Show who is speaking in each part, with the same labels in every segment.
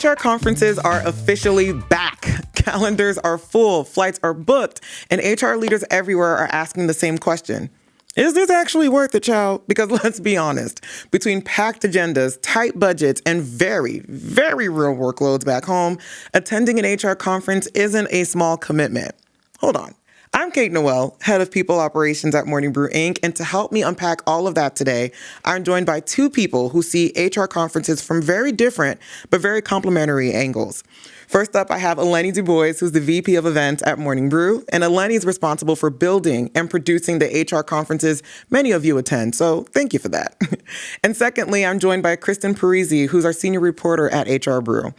Speaker 1: HR conferences are officially back. Calendars are full, flights are booked, and HR leaders everywhere are asking the same question. Is this actually worth it, child? Because let's be honest, between packed agendas, tight budgets, and very, very real workloads back home, attending an HR conference isn't a small commitment. Hold on. I'm Kate Noel, head of people operations at Morning Brew Inc. And to help me unpack all of that today, I'm joined by two people who see HR conferences from very different but very complementary angles. First up, I have Eleni DuBois, who's the VP of Events at Morning Brew, and Eleni is responsible for building and producing the HR conferences many of you attend, so thank you for that. And secondly, I'm joined by Kristen Parisi, who's our senior reporter at HR Brew.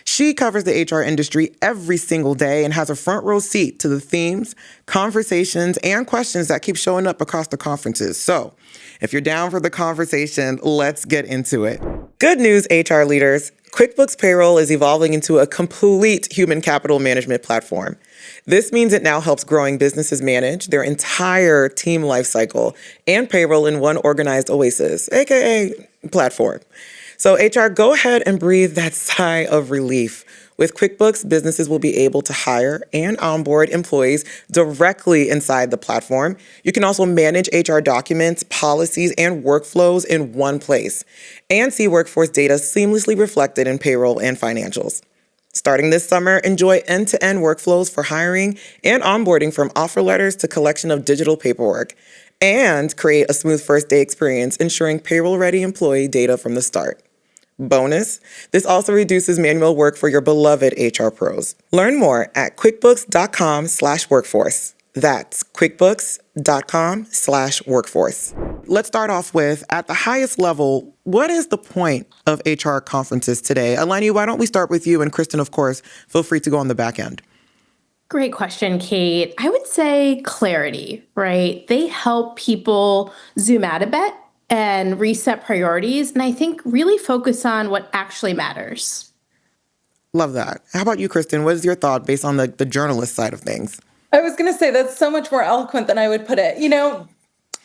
Speaker 1: She covers the HR industry every single day and has a front row seat to the themes, conversations, and questions that keep showing up across the conferences. So if you're down for the conversation, let's get into it. Good news, HR leaders. QuickBooks Payroll is evolving into a complete human capital management platform. This means it now helps growing businesses manage their entire team lifecycle and payroll in one organized oasis, aka platform. So HR, go ahead and breathe that sigh of relief. With QuickBooks, businesses will be able to hire and onboard employees directly inside the platform. You can also manage HR documents, policies, and workflows in one place, and see workforce data seamlessly reflected in payroll and financials. Starting this summer, enjoy end-to-end workflows for hiring and onboarding, from offer letters to collection of digital paperwork, and create a smooth first day experience, ensuring payroll-ready employee data from the start. Bonus, this also reduces manual work for your beloved HR pros. Learn more at quickbooks.com/workforce. That's quickbooks.com/workforce. Let's start off with, at the highest level, what is the point of HR conferences today? Eleni, why don't we start with you? And Kristen, of course, feel free to go on the back end.
Speaker 2: Great question, Kate. I would say clarity, right? They help people zoom out a bit and reset priorities, and I think really focus on what actually matters.
Speaker 1: Love that. How about you, Kristen? What is your thought based on the journalist side of things?
Speaker 3: I was going to say that's so much more eloquent than I would put it.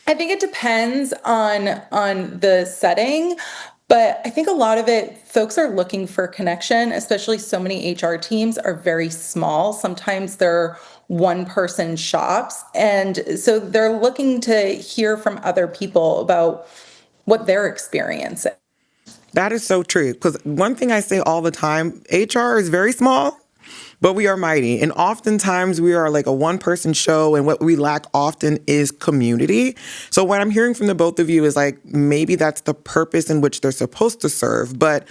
Speaker 3: I think it depends on the setting, but I think a lot of it, folks are looking for connection, especially so many HR teams are very small. Sometimes they're one-person shops, and so they're looking to hear from other people about what they're experiencing.
Speaker 1: That is so true, because one thing I say all the time, HR is very small, but we are mighty. And oftentimes we are like a one-person show, and what we lack often is community. So what I'm hearing from the both of you is like, maybe that's the purpose in which they're supposed to serve. But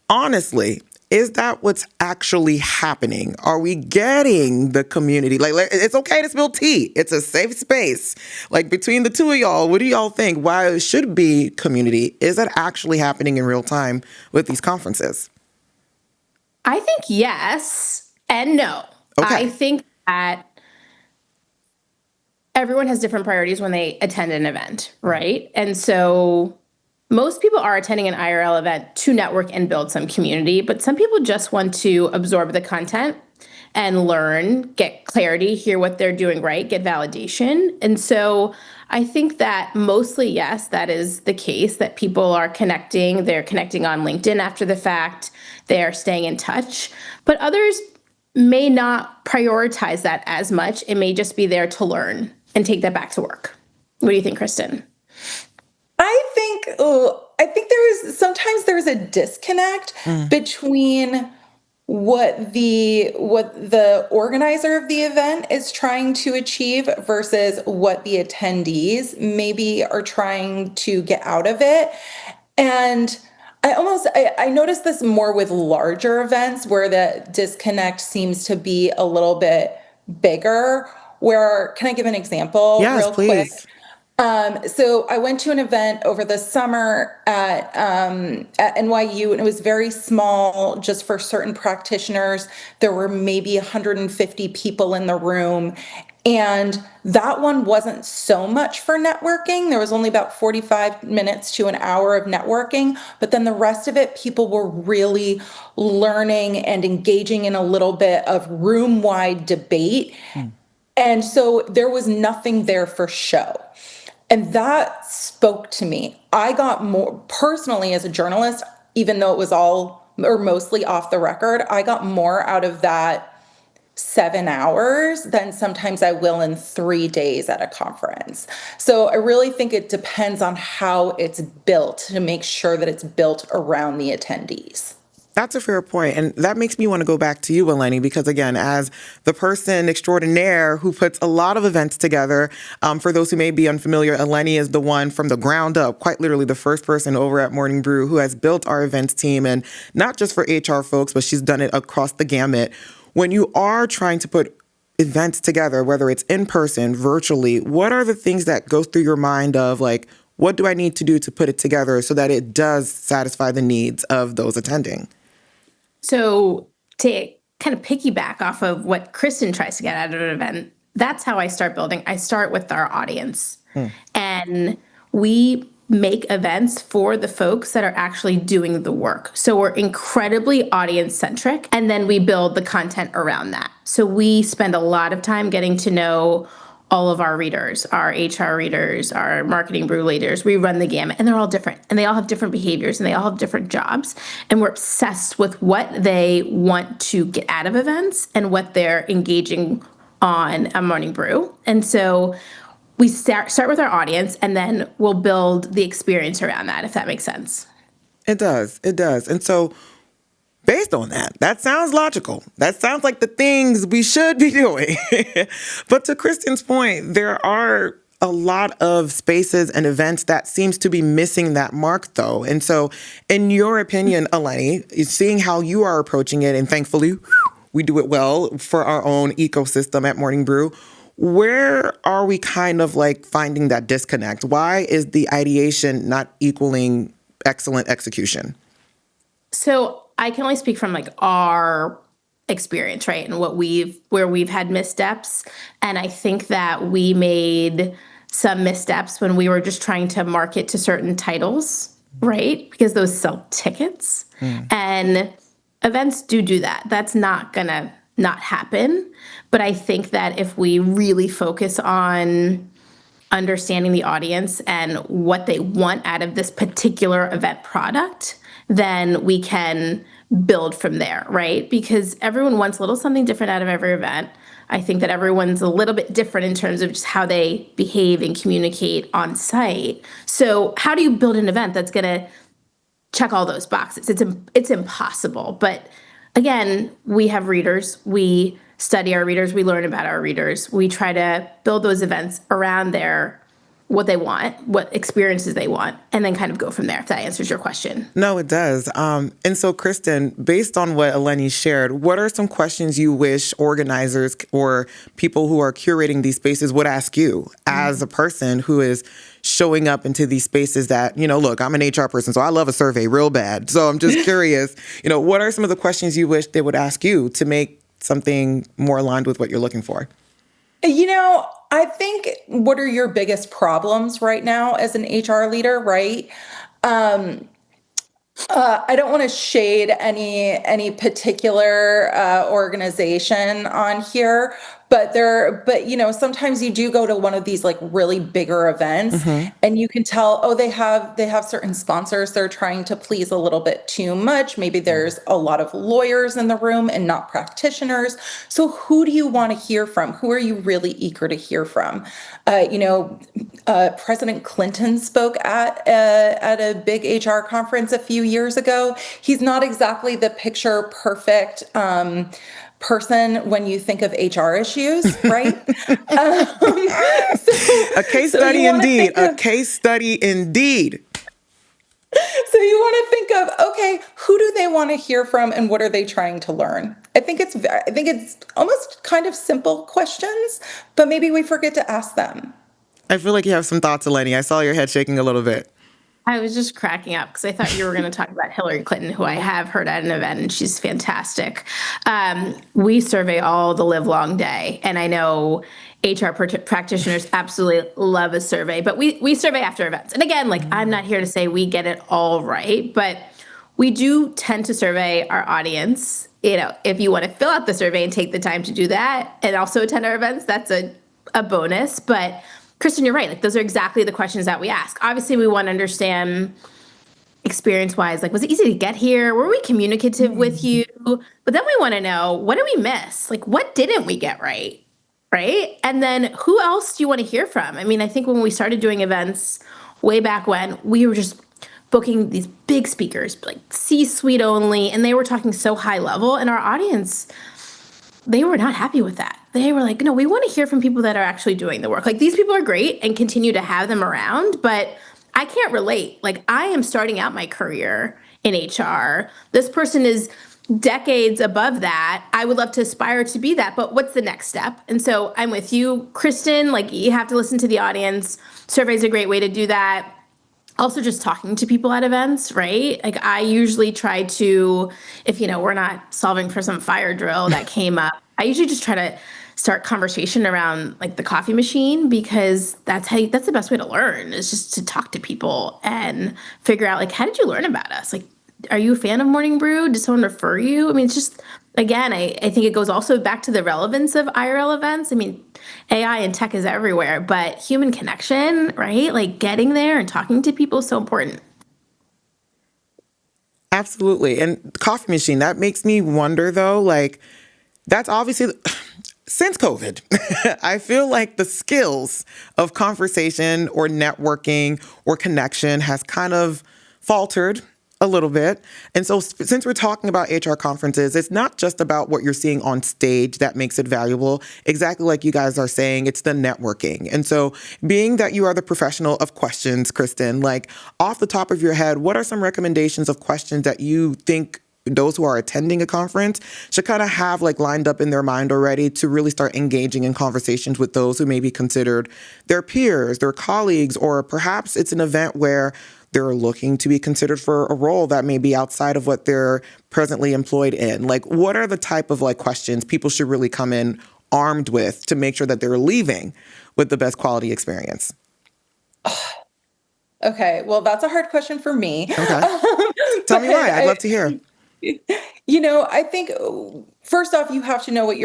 Speaker 1: honestly, is that what's actually happening? Are we getting the community? Like, it's okay to spill tea. It's a safe space. Like, between the two of y'all, what do y'all think? Why it should be community? Is that actually happening in real time with these conferences?
Speaker 2: I think yes and no.
Speaker 1: Okay.
Speaker 2: I think that everyone has different priorities when they attend an event, right? And so most people are attending an IRL event to network and build some community, but some people just want to absorb the content and learn, get clarity, hear what they're doing right, get validation. And so I think that mostly, yes, that is the case, that people are connecting. They're connecting on LinkedIn after the fact. They're staying in touch. But others may not prioritize that as much. It may just be there to learn and take that back to work. What do you think, Kristen?
Speaker 3: I think sometimes there's a disconnect between what the organizer of the event is trying to achieve versus what the attendees maybe are trying to get out of it. And I notice this more with larger events where the disconnect seems to be a little bit bigger. Can I give an example real quick? So I went to an event over the summer at NYU, and it was very small, just for certain practitioners. There were maybe 150 people in the room. And that one wasn't so much for networking. There was only about 45 minutes to an hour of networking. But then the rest of it, people were really learning and engaging in a little bit of room-wide debate. And so there was nothing there for show. And that spoke to me. I got more personally as a journalist, even though it was all or mostly off the record, I got more out of that 7 hours than sometimes I will in 3 days at a conference. So I really think it depends on how it's built to make sure that it's built around the attendees.
Speaker 1: That's a fair point. And that makes me want to go back to you, Eleni, because again, as the person extraordinaire who puts a lot of events together, for those who may be unfamiliar, Eleni is the one from the ground up, quite literally the first person over at Morning Brew who has built our events team, and not just for HR folks, but she's done it across the gamut. When you are trying to put events together, whether it's in person, virtually, what are the things that go through your mind of like, what do I need to do to put it together so that it does satisfy the needs of those attending?
Speaker 2: So to kind of piggyback off of what Kristen tries to get out of an event, that's how I start building. I start with our audience. And we make events for the folks that are actually doing the work. So we're incredibly audience centric, and then we build the content around that. So we spend a lot of time getting to know all of our readers, our HR readers, our marketing brew leaders. We run the gamut, and they're all different, and they all have different behaviors, and they all have different jobs. And we're obsessed with what they want to get out of events and what they're engaging on a Morning Brew. And so we start with our audience, and then we'll build the experience around that, if that makes sense.
Speaker 1: It does. It does. And so based on that, that sounds logical. That sounds like the things we should be doing. But to Kristen's point, there are a lot of spaces and events that seems to be missing that mark, though. And so in your opinion, Eleni, seeing how you are approaching it, and thankfully we do it well for our own ecosystem at Morning Brew, where are we kind of like finding that disconnect? Why is the ideation not equaling excellent execution?
Speaker 2: So I can only speak from like our experience, right? And where we've had missteps. And I think that we made some missteps when we were just trying to market to certain titles, right? Because those sell tickets. And events do that. That's not gonna not happen. But I think that if we really focus on understanding the audience and what they want out of this particular event product, then we can build from there, right? Because everyone wants a little something different out of every event. I think that everyone's a little bit different in terms of just how they behave and communicate on site. So how do you build an event that's going to check all those boxes? It's impossible. But again, we have readers. We study our readers. We learn about our readers. We try to build those events around what they want, what experiences they want, and then kind of go from there, if that answers your question.
Speaker 1: No, it does. And so, Kristen, based on what Eleni shared, what are some questions you wish organizers or people who are curating these spaces would ask you as a person who is showing up into these spaces that, look, I'm an HR person, so I love a survey real bad. So I'm just curious, what are some of the questions you wish they would ask you to make something more aligned with what you're looking for?
Speaker 3: I think what are your biggest problems right now as an HR leader, right? I don't want to shade any particular organization on here, but sometimes you do go to one of these like really bigger events, and you can tell, they have certain sponsors they're trying to please a little bit too much. Maybe there's a lot of lawyers in the room and not practitioners. So who do you want to hear from? Who are you really eager to hear from? President Clinton spoke at a big HR conference a few years ago. He's not exactly the picture perfect person when you think of HR issues, right?
Speaker 1: A case study indeed. A case study indeed.
Speaker 3: So you want to think of, okay, who do they want to hear from and what are they trying to learn? I think it's almost kind of simple questions, but maybe we forget to ask them.
Speaker 1: I feel like you have some thoughts, Eleni. I saw your head shaking a little bit.
Speaker 2: I was just cracking up because I thought you were going to talk about Hillary Clinton, who I have heard at an event, and she's fantastic. We survey all the live long day, and I know HR practitioners absolutely love a survey, but we survey after events. And again, like I'm not here to say we get it all right, but we do tend to survey our audience. If you want to fill out the survey and take the time to do that and also attend our events, that's a bonus. But Kristen, you're right. Like those are exactly the questions that we ask. Obviously, we want to understand, experience-wise? Like, was it easy to get here? Were we communicative with you? But then we want to know, what did we miss? Like, what didn't we get right? Right? And then who else do you want to hear from? I mean, I think when we started doing events way back when, we were just booking these big speakers, like C-suite only, and they were talking so high level, and our audience, they were not happy with that. They were like, no, we want to hear from people that are actually doing the work. Like, these people are great and continue to have them around, but I can't relate. Like, I am starting out my career in HR. This person is decades above that. I would love to aspire to be that, but what's the next step? And so I'm with you, Kristen. Like, you have to listen to the audience. Survey's a great way to do that. Also, just talking to people at events, right? Like, I usually try to, if we're not solving for some fire drill that came up, I usually just try to start conversation around like the coffee machine, because that's the best way to learn, is just to talk to people and figure out, like, how did you learn about us? Like, are you a fan of Morning Brew? Did someone refer you? I mean, it's just, again, I think it goes also back to the relevance of IRL events. I mean, AI and tech is everywhere, but human connection, right? Like, getting there and talking to people is so important.
Speaker 1: Absolutely. And coffee machine, that makes me wonder though, like, that's obviously since COVID, I feel like the skills of conversation or networking or connection has kind of faltered a little bit. And so since we're talking about HR conferences, it's not just about what you're seeing on stage that makes it valuable. Exactly like you guys are saying, it's the networking. And so being that you are the professional of questions, Kristen, like, off the top of your head, what are some recommendations of questions that you think those who are attending a conference should kind of have like lined up in their mind already to really start engaging in conversations with those who may be considered their peers, their colleagues, or perhaps it's an event where they're looking to be considered for a role that may be outside of what they're presently employed in? Like, what are the type of like questions people should really come in armed with to make sure that they're leaving with the best quality experience?
Speaker 3: Okay, well, that's a hard question for me.
Speaker 1: Okay. Tell me why. I'd love to hear.
Speaker 3: I think first off, you have to know what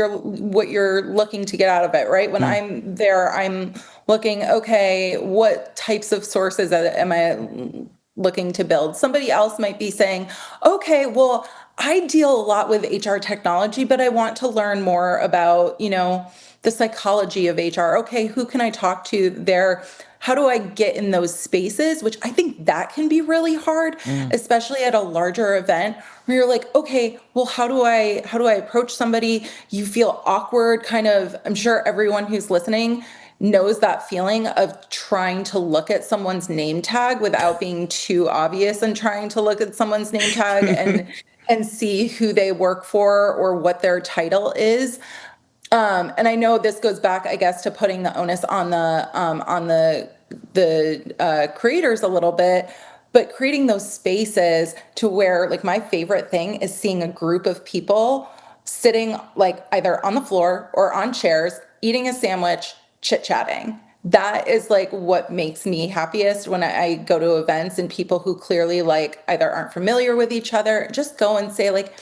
Speaker 3: you're looking to get out of it, right? When I'm there, I'm looking, okay, what types of sources am I looking to build? Somebody else might be saying, okay, well, I deal a lot with HR technology, but I want to learn more about, the psychology of HR. Okay, who can I talk to there? How do I get in those spaces? Which I think that can be really hard, especially at a larger event where you're like, okay, well, how do I approach somebody? You feel awkward, kind of. I'm sure everyone who's listening knows that feeling of trying to look at someone's name tag without being too obvious, and trying to look at someone's name tag and see who they work for or what their title is. And I know this goes back, I guess, to putting the onus on the creators a little bit, but creating those spaces to where, like, my favorite thing is seeing a group of people sitting like either on the floor or on chairs, eating a sandwich, chit-chatting. That is like what makes me happiest when I go to events, and people who clearly like either aren't familiar with each other just go and say like,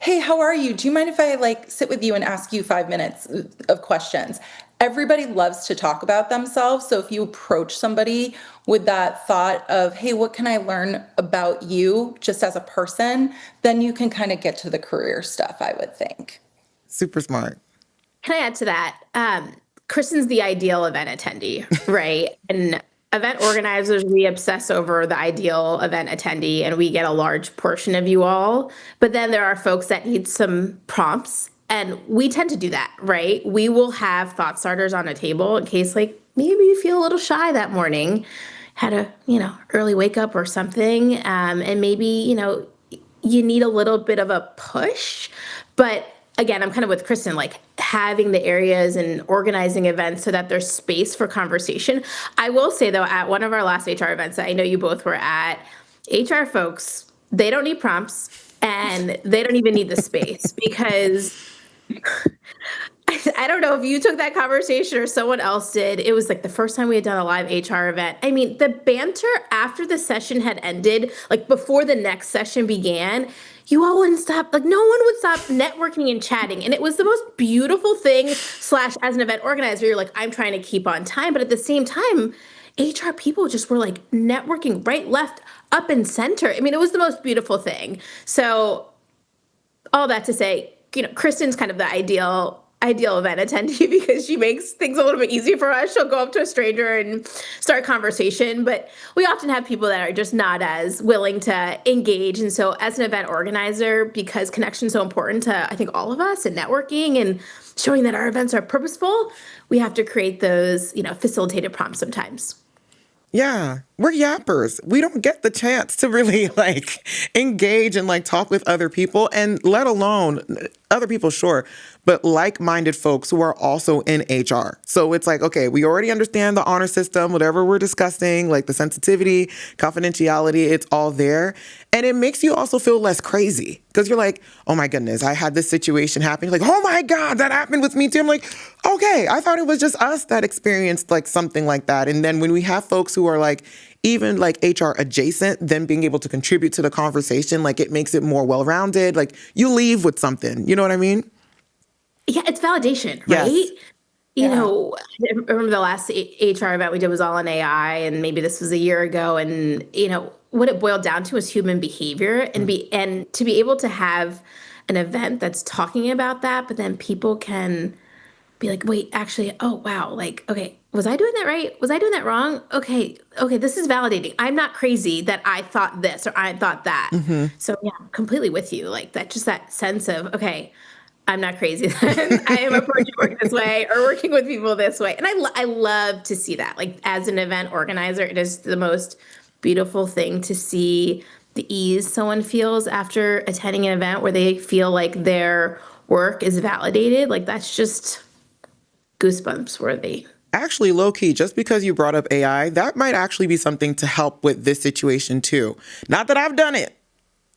Speaker 3: hey, how are you? Do you mind if I like sit with you and ask you 5 minutes of questions? Everybody loves to talk about themselves. So if you approach somebody with that thought of, hey, what can I learn about you just as a person? Then you can kind of get to the career stuff, I would think.
Speaker 1: Super smart.
Speaker 2: Can I add to that? Kristen's the ideal event attendee, right? And event organizers, we obsess over the ideal event attendee, and we get a large portion of you all. But then there are folks that need some prompts, and we tend to do that, right? We will have thought starters on a table in case, like, maybe you feel a little shy that morning, had a, early wake up or something, and maybe, you need a little bit of a push. But again, I'm kind of with Kristen, like, having the areas and organizing events so that there's space for conversation. I will say, though, at one of our last HR events that I know you both were at, HR folks, they don't need prompts, and they don't even need the space, because I don't know if you took that conversation or someone else did. It was like the first time we had done a live HR event. I mean, the banter after the session had ended, like before the next session began, you all wouldn't stop. Like, no one would stop networking and chatting. And it was the most beautiful thing. / as an event organizer, you're like, I'm trying to keep on time. But at the same time, HR people just were like networking right, left, up, and center. I mean, it was the most beautiful thing. So all that to say, Kristen's kind of the ideal event attendee because she makes things a little bit easier for us. She'll go up to a stranger and start a conversation, but we often have people that are just not as willing to engage. And so as an event organizer, because connection is so important to, I think, all of us and networking and showing that our events are purposeful, we have to create those, facilitated prompts sometimes.
Speaker 1: Yeah, we're yappers. We don't get the chance to really engage and talk with other people, and let alone other people, sure, but like-minded folks who are also in HR. So it's okay, we already understand the honor system, whatever we're discussing, the sensitivity, confidentiality, it's all there. And it makes you also feel less crazy because you're oh my goodness, I had this situation happen. You're oh my God, that happened with me too. I'm okay, I thought it was just us that experienced something like that. And then when we have folks who are even HR adjacent, then being able to contribute to the conversation, it makes it more well-rounded. You leave with something, you know what I mean?
Speaker 2: Yeah, it's validation,
Speaker 1: Yes.
Speaker 2: right?
Speaker 3: Yeah.
Speaker 2: I remember the last HR event we did was all on AI, and maybe this was a year ago. And what it boiled down to was human behavior, and to be able to have an event that's talking about that, but then people can be wait, actually, oh wow, okay, was I doing that right? Was I doing that wrong? Okay, this is validating. I'm not crazy that I thought this or I thought that. So yeah, I'm completely with you. That, just that sense of, okay, I'm not crazy. I am approaching work this way or working with people this way. And I love to see that. As an event organizer, it is the most beautiful thing to see the ease someone feels after attending an event where they feel like their work is validated. That's just goosebumps worthy.
Speaker 1: Actually, low key, just because you brought up AI, that might actually be something to help with this situation too. Not that I've done it.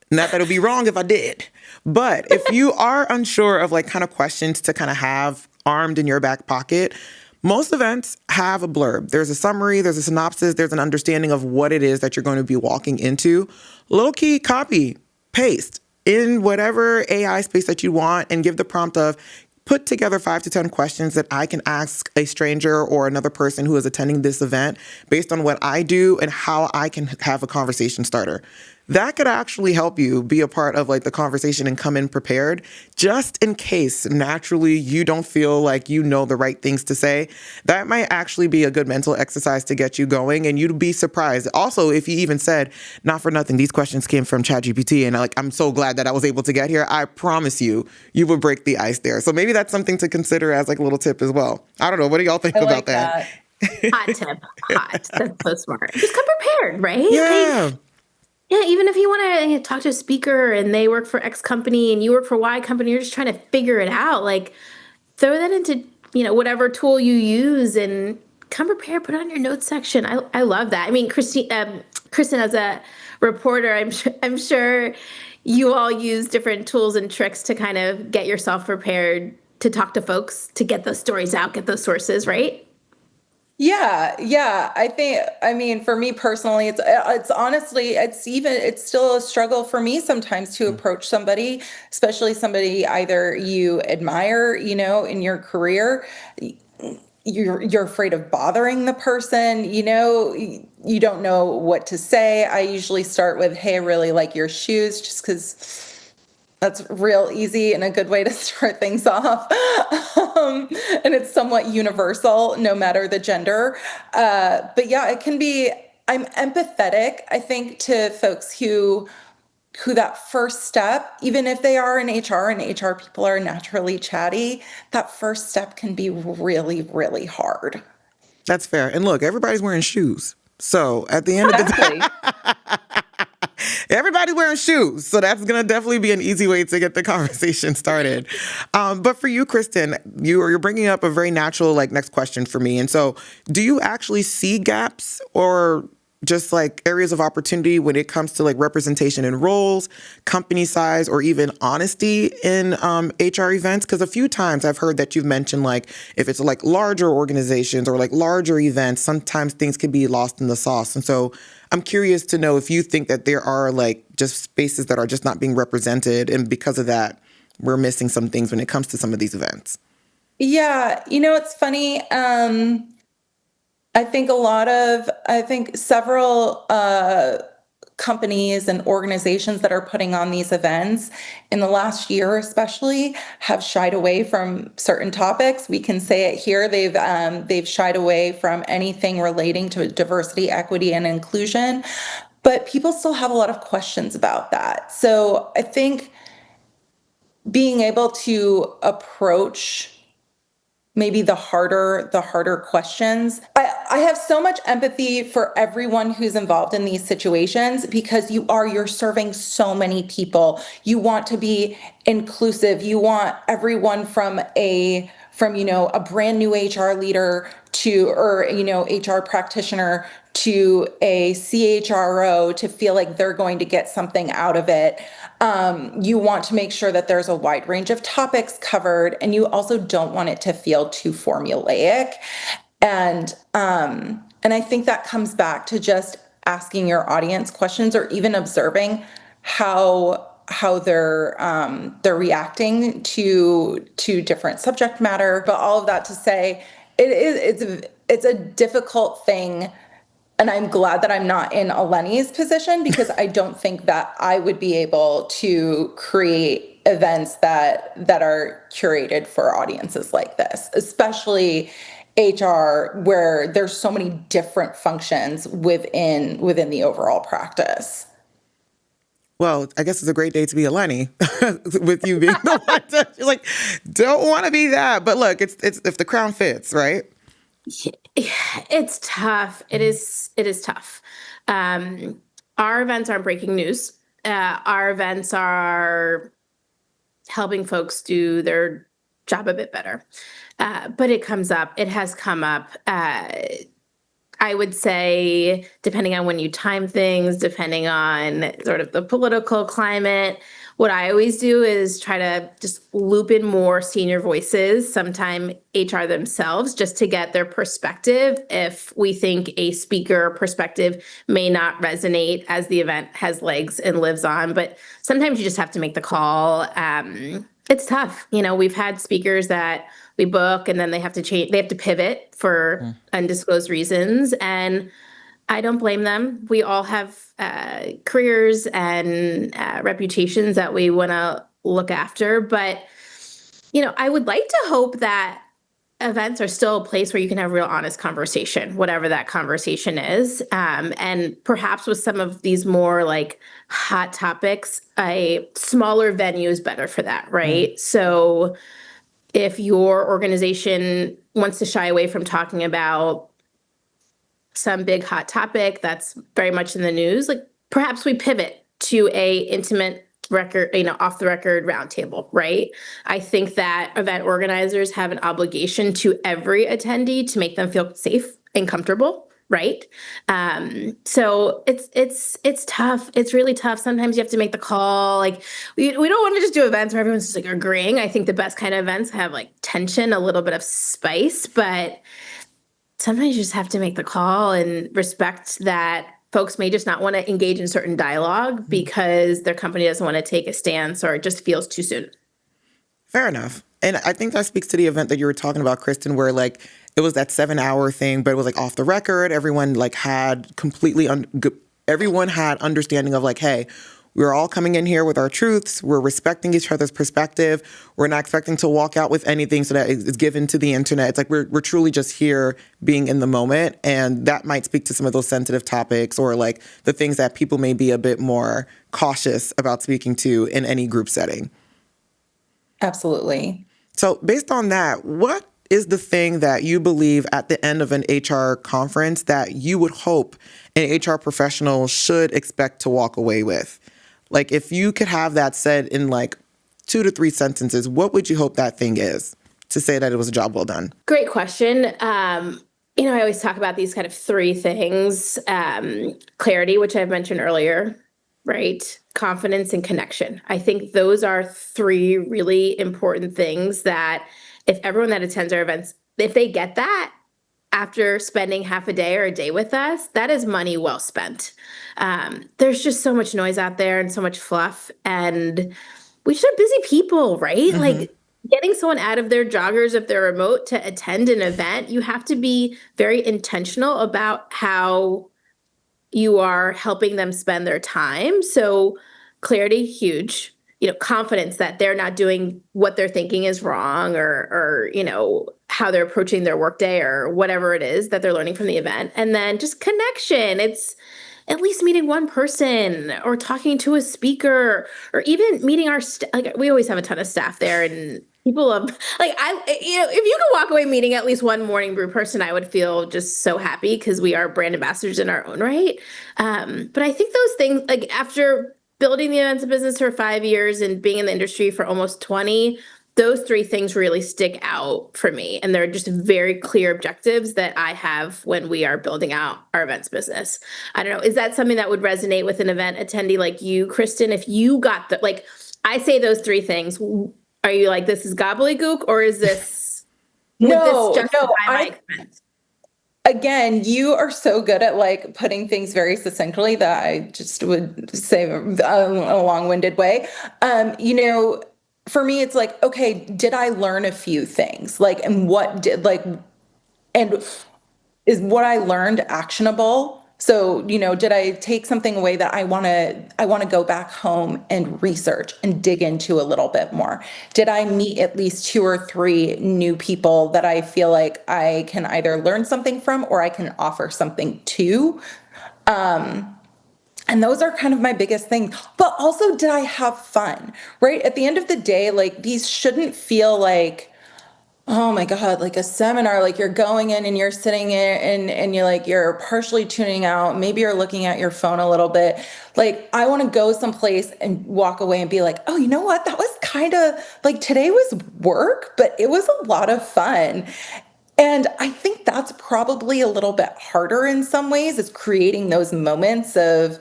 Speaker 1: Not that it would be wrong if I did. But if you are unsure of kind of questions to kind of have armed in your back pocket, most events have a blurb. There's a summary, there's a synopsis, there's an understanding of what it is that you're going to be walking into. Low key, copy, paste in whatever AI space that you want and give the prompt of, put together 5 to 10 questions that I can ask a stranger or another person who is attending this event based on what I do and how I can have a conversation starter. That could actually help you be a part of the conversation and come in prepared, just in case naturally you don't feel like you know the right things to say. That might actually be a good mental exercise to get you going, and you'd be surprised. Also, if you even said, not for nothing, these questions came from ChatGPT, and I'm so glad that I was able to get here. I promise you, you would break the ice there. So maybe that's something to consider as a little tip as well. I don't know. What do y'all think
Speaker 3: I
Speaker 1: about
Speaker 3: like
Speaker 1: that?
Speaker 2: Hot tip. Hot. That's so smart. Just come prepared, right?
Speaker 1: Yeah.
Speaker 2: Yeah, even if you want to talk to a speaker and they work for X company and you work for Y company, you're just trying to figure it out. Throw that into, whatever tool you use and come prepared, put it on your notes section. I love that. I mean, Kristen, as a reporter, I'm sure you all use different tools and tricks to kind of get yourself prepared to talk to folks, to get those stories out, get those sources, right?
Speaker 3: Yeah. I mean, for me personally, it's honestly, it's still a struggle for me sometimes to approach somebody, especially somebody either you admire, in your career. You're afraid of bothering the person, you don't know what to say. I usually start with, hey, I really like your shoes, just because that's real easy and a good way to start things off. And it's somewhat universal, no matter the gender. But yeah, it can be, I'm empathetic, I think, to folks who that first step, even if they are in HR and HR people are naturally chatty, that first step can be really, really hard.
Speaker 1: That's fair. And look, everybody's wearing shoes. So at the end of the day, everybody's wearing shoes. So that's going to definitely be an easy way to get the conversation started. But for you, Kristen, you're bringing up a very natural next question for me. And so do you actually see gaps or just areas of opportunity when it comes to representation in roles, company size, or even honesty in HR events? Because a few times I've heard that you've mentioned if it's larger organizations or larger events, sometimes things can be lost in the sauce. And so I'm curious to know if you think that there are just spaces that are just not being represented, and because of that, we're missing some things when it comes to some of these events.
Speaker 3: Yeah, it's funny. I think several companies and organizations that are putting on these events in the last year especially have shied away from certain topics. We can say it here. They've shied away from anything relating to diversity, equity, and inclusion, but people still have a lot of questions about that. So I think being able to approach maybe the harder questions. I have so much empathy for everyone who's involved in these situations because you're serving so many people. You want to be inclusive. You want everyone from a brand new HR leader or HR practitioner to a CHRO to feel like they're going to get something out of it. You want to make sure that there's a wide range of topics covered, and you also don't want it to feel too formulaic. And I think that comes back to just asking your audience questions or even observing how they're reacting to different subject matter. But all of that to say, it's a difficult thing. And I'm glad that I'm not in Eleni's position because I don't think that I would be able to create events that are curated for audiences like this, especially HR, where there's so many different functions within the overall practice.
Speaker 1: Well, I guess it's a great day to be Eleni with you being the one to, you're like, don't want to be that. But look, it's if the crown fits, right?
Speaker 2: It's tough. It is tough. Our events aren't breaking news. Our events are helping folks do their job a bit better. But it comes up. It has come up. I would say, depending on when you time things, depending on sort of the political climate, what I always do is try to just loop in more senior voices, sometime HR themselves, just to get their perspective if we think a speaker perspective may not resonate as the event has legs and lives on. But sometimes you just have to make the call. It's tough. We've had speakers that we book and then they have to change, they have to pivot for undisclosed reasons. And I don't blame them. We all have careers and reputations that we want to look after. But, I would like to hope that events are still a place where you can have real honest conversation, whatever that conversation is. And perhaps with some of these more like hot topics, a smaller venue is better for that, right? So if your organization wants to shy away from talking about some big hot topic that's very much in the news, like perhaps we pivot to a intimate record, off the record roundtable, right? I think that event organizers have an obligation to every attendee to make them feel safe and comfortable, right? So it's tough. It's really tough. Sometimes you have to make the call. Like we don't want to just do events where everyone's just like agreeing. I think the best kind of events have like tension, a little bit of spice, but sometimes you just have to make the call and respect that folks may just not want to engage in certain dialogue because their company doesn't want to take a stance or it just feels too soon.
Speaker 1: Fair enough. And I think that speaks to the event that you were talking about, Kristen, where like it was that 7-hour thing, but it was like off the record. Everyone like had everyone had understanding of like, hey, we're all coming in here with our truths. We're respecting each other's perspective. We're not expecting to walk out with anything so that it's given to the internet. It's like we're truly just here being in the moment. And that might speak to some of those sensitive topics or like the things that people may be a bit more cautious about speaking to in any group setting.
Speaker 3: Absolutely.
Speaker 1: So based on that, what is the thing that you believe at the end of an HR conference that you would hope an HR professional should expect to walk away with? Like if you could have that said in like 2 to 3 sentences, what would you hope that thing is to say that it was a job well done?
Speaker 2: Great question. I always talk about these kind of 3 things, clarity, which I've mentioned earlier, right? Confidence and connection. I think those are 3 really important things that if everyone that attends our events, if they get that after spending half a day or a day with us, that is money well spent. There's just so much noise out there and so much fluff, and we just are busy people, right? Like getting someone out of their joggers if they're remote to attend an event, you have to be very intentional about how you are helping them spend their time. So clarity, huge. Confidence that they're not doing what they're thinking is wrong, or how they're approaching their workday or whatever it is that they're learning from the event. And then just connection. It's at least meeting one person or talking to a speaker, or even meeting our like we always have a ton of staff there, and people love, like, if you could walk away meeting at least one Morning Brew person, I would feel just so happy, because we are brand ambassadors in our own right. But I think those things, like, after building the events business for 5 years and being in the industry for almost 20, those three things really stick out for me. And they're just very clear objectives that I have when we are building out our events business. I don't know. Is that something that would resonate with an event attendee like you, Kristen? If you got like, I say those three things, are you like, this is gobbledygook, or is this, would
Speaker 3: No,
Speaker 2: this justify
Speaker 3: no,
Speaker 2: my expense?
Speaker 3: again, you are so good at like putting things very succinctly that I just would say a long-winded way. For me, it's like, okay, did I learn a few things? Like, and what did like, and is what I learned actionable? So, did I take something away that I want to go back home and research and dig into a little bit more? Did I meet at least two or three new people that I feel like I can either learn something from or I can offer something to? And those are kind of my biggest things. But also, did I have fun? Right? At the end of the day, like, these shouldn't feel like, oh my God, like a seminar, like you're going in and you're sitting in and you're partially tuning out. Maybe you're looking at your phone a little bit. Like, I want to go someplace and walk away and be like, oh, you know what? That was kind of like, today was work, but it was a lot of fun. And I think that's probably a little bit harder in some ways, is creating those moments of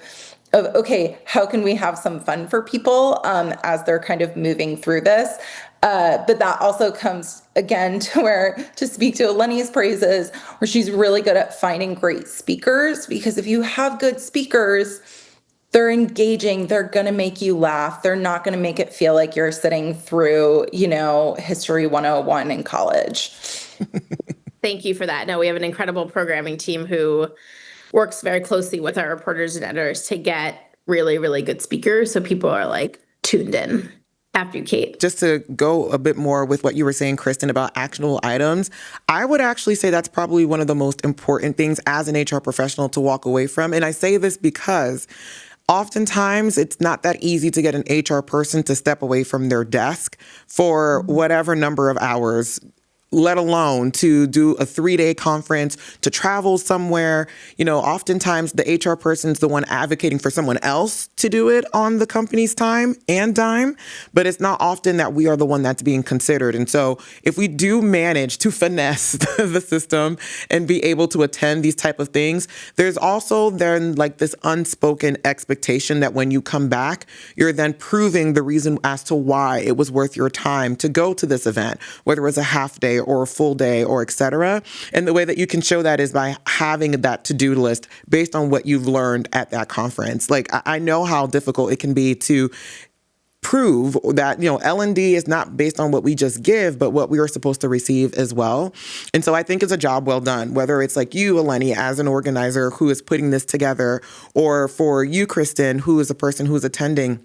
Speaker 3: okay, how can we have some fun for people as they're kind of moving through this? But that also comes again to speak to Eleni's praises, where she's really good at finding great speakers, because if you have good speakers, they're engaging, they're going to make you laugh. They're not going to make it feel like you're sitting through, History 101 in college.
Speaker 2: Thank you for that. No, we have an incredible programming team who works very closely with our reporters and editors to get really, really good speakers, so people are like tuned in. After you, Kate.
Speaker 1: Just to go a bit more with what you were saying, Kristen, about actionable items, I would actually say that's probably one of the most important things as an HR professional to walk away from. And I say this because oftentimes it's not that easy to get an HR person to step away from their desk for whatever number of hours, let alone to do a 3-day conference, to travel somewhere. Oftentimes the HR person's the one advocating for someone else to do it on the company's time and dime, but it's not often that we are the one that's being considered. And so if we do manage to finesse the system and be able to attend these type of things, there's also then like this unspoken expectation that when you come back, you're then proving the reason as to why it was worth your time to go to this event, whether it was a half day or a full day or et cetera. And the way that you can show that is by having that to-do list based on what you've learned at that conference. Like, I know how difficult it can be to prove that, L&D is not based on what we just give, but what we are supposed to receive as well. And so I think it's a job well done, whether it's like you, Eleni, as an organizer who is putting this together, or for you, Kristen, who is a person who's attending,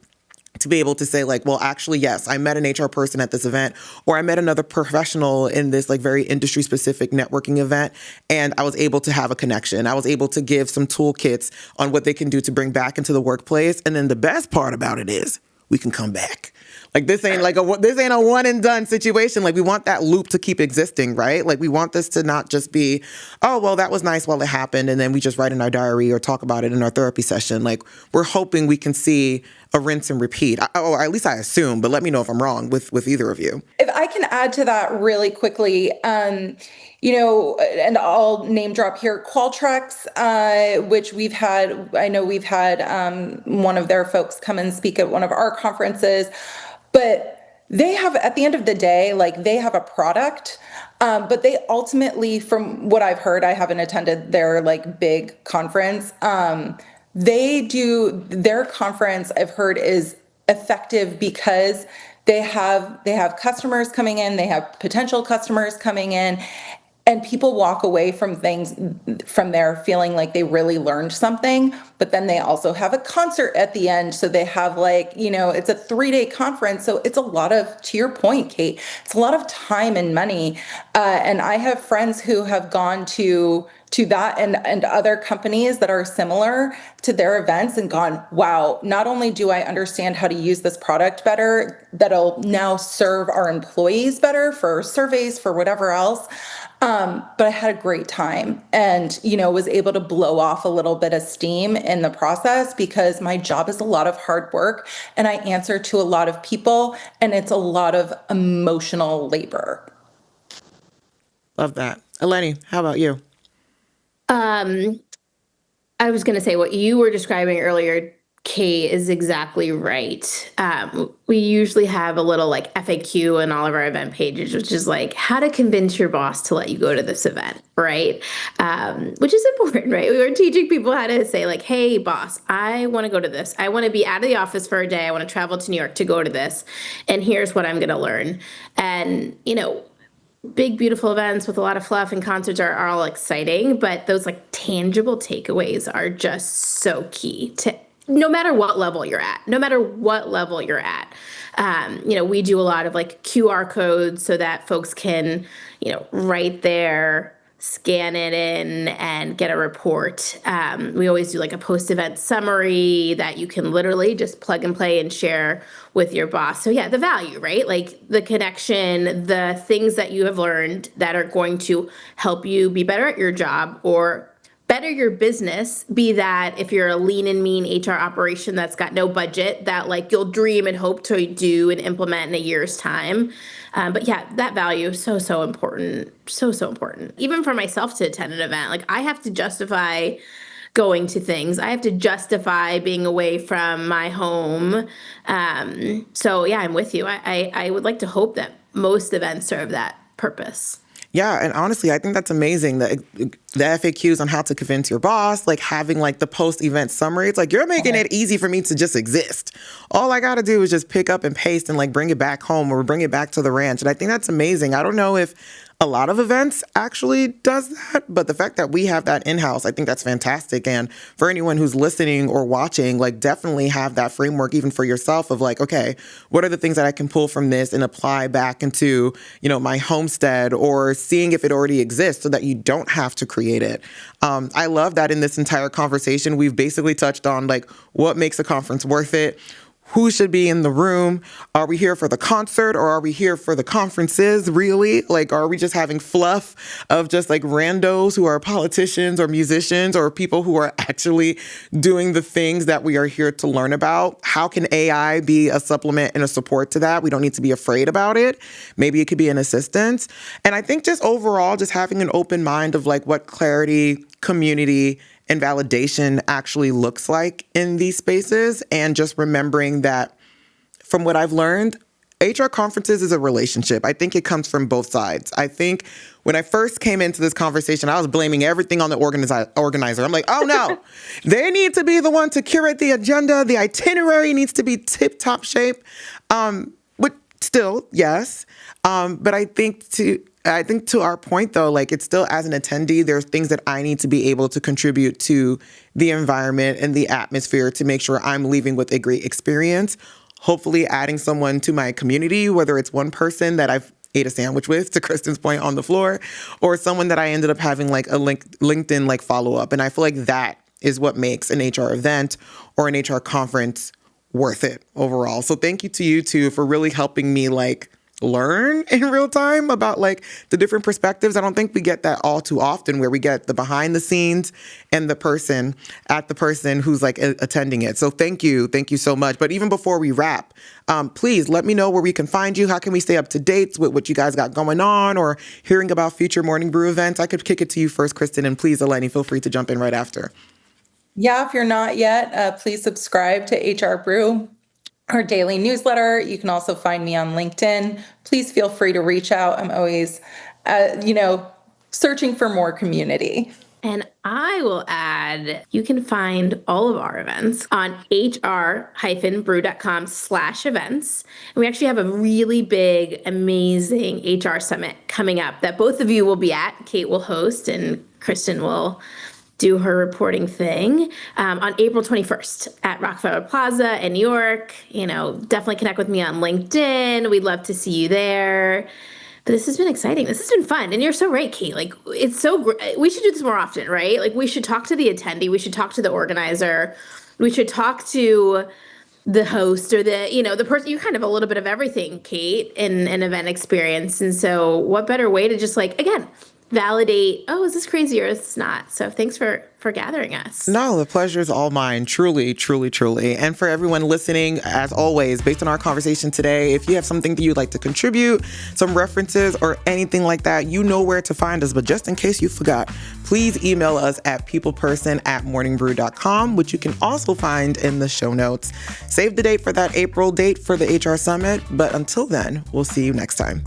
Speaker 1: to be able to say like, well, actually, yes, I met an HR person at this event, or I met another professional in this like very industry specific networking event, and I was able to have a connection. I was able to give some toolkits on what they can do to bring back into the workplace. And then the best part about it is we can come back. Like, this ain't a one and done situation. Like, we want that loop to keep existing, right? Like, we want this to not just be, oh, well, that was nice while it happened, and then we just write in our diary or talk about it in our therapy session. Like, we're hoping we can see a rinse and repeat. Or at least I assume, but let me know if I'm wrong with either of you.
Speaker 3: If I can add to that really quickly, and I'll name drop here, Qualtrics, which I know we've had one of their folks come and speak at one of our conferences, but they have, at the end of the day, like, they have a product, but they ultimately, from what I've heard, I haven't attended their like big conference, their conference, I've heard, is effective because they have customers coming in, they have potential customers coming in, and people walk away from there feeling like they really learned something. But then they also have a concert at the end. So they have it's a 3-day conference. So it's a lot of, to your point, Kate, it's a lot of time and money. And I have friends who have gone to that and other companies that are similar to their events and gone, wow, not only do I understand how to use this product better, that'll now serve our employees better for surveys, for whatever else. But I had a great time and, was able to blow off a little bit of steam in the process because my job is a lot of hard work and I answer to a lot of people and it's a lot of emotional labor.
Speaker 1: Love that. Eleni, how about you?
Speaker 2: I was going to say what you were describing earlier, Kate, is exactly right. We usually have a little like FAQ in all of our event pages, which is like how to convince your boss to let you go to this event, right? Which is important, right? We were teaching people how to say like, hey, boss, I want to go to this. I want to be out of the office for a day. I want to travel to New York to go to this. And here's what I'm going to learn. And, big, beautiful events with a lot of fluff and concerts are all exciting, but those like tangible takeaways are just so key to no matter what level you're at, we do a lot of like QR codes so that folks can, right there, scan it in and get a report. We always do like a post-event summary that you can literally just plug and play and share with your boss. So yeah, the value, right? Like the connection, the things that you have learned that are going to help you be better at your job or better your business, be that if you're a lean and mean HR operation that's got no budget that like you'll dream and hope to do and implement in a year's time. But yeah, that value is so important. So important. Even for myself to attend an event, like I have to justify going to things. I have to justify being away from my home. So yeah, I'm with you. I would like to hope that most events serve that purpose.
Speaker 1: Yeah, and honestly, I think that's amazing. The FAQs on how to convince your boss, like having like the post-event summary. It's like you're making it easy for me to just exist. All I got to do is just pick up and paste and like bring it back home or bring it back to the ranch. And I think that's amazing. I don't know if a lot of events actually does that, but the fact that we have that in-house, I think that's fantastic. And for anyone who's listening or watching, like definitely have that framework even for yourself of like, okay, what are the things that I can pull from this and apply back into, my homestead or seeing if it already exists so that you don't have to create it. I love that in this entire conversation, we've basically touched on like what makes a conference worth it. Who should be in the room? Are we here for the concert or are we here for the conferences, really? Like, are we just having fluff of just like randos who are politicians or musicians or people who are actually doing the things that we are here to learn about? How can AI be a supplement and a support to that? We don't need to be afraid about it. Maybe it could be an assistance. And I think just overall, just having an open mind of like what clarity, community, and validation actually looks like in these spaces. And just remembering that from what I've learned, HR conferences is a relationship. I think it comes from both sides. I think when I first came into this conversation, I was blaming everything on the organizer. I'm like, oh no, they need to be the one to curate the agenda. The itinerary needs to be tip-top shape. But still, yes. But I think to our point, though, like it's still as an attendee, there's things that I need to be able to contribute to the environment and the atmosphere to make sure I'm leaving with a great experience. Hopefully adding someone to my community, whether it's one person that I've ate a sandwich with, to Kristen's point, on the floor, or someone that I ended up having like a LinkedIn like follow up. And I feel like that is what makes an HR event or an HR conference worth it overall. So thank you to you two for really helping me like learn in real time about like the different perspectives. I don't think we get that all too often where we get the behind the scenes and the person who's like attending it. So thank you so much. But even before we wrap, please let me know where we can find you. How can we stay up to date with what you guys got going on or hearing about future Morning Brew events? I could kick it to you first, Kristen, and please, Eleni, feel free to jump in right after.
Speaker 3: Yeah, if you're not yet, please subscribe to HR Brew, our daily newsletter. You can also find me on LinkedIn. Please feel free to reach out. I'm always, searching for more community.
Speaker 2: And I will add, you can find all of our events on hr-brew.com/events. And we actually have a really big, amazing HR summit coming up that both of you will be at. Kate will host and Kristen will do her reporting thing on April 21st at Rockefeller Plaza in New York. Definitely connect with me on LinkedIn. We'd love to see you there. But this has been exciting. This has been fun. And you're so right, Kate. Like, it's so great. We should do this more often, right? Like, we should talk to the attendee. We should talk to the organizer. We should talk to the host or the person. You're kind of a little bit of everything, Kate, in an event experience. And so what better way to just, like, again, validate, oh, is this crazy or is this not? So thanks for gathering us.
Speaker 1: No, the pleasure is all mine. Truly, truly, truly. And for everyone listening, as always, based on our conversation today, if you have something that you'd like to contribute, some references or anything like that, you know where to find us. But just in case you forgot, please email us at peopleperson@morningbrew.com, which you can also find in the show notes. Save the date for that April date for the HR Summit. But until then, we'll see you next time.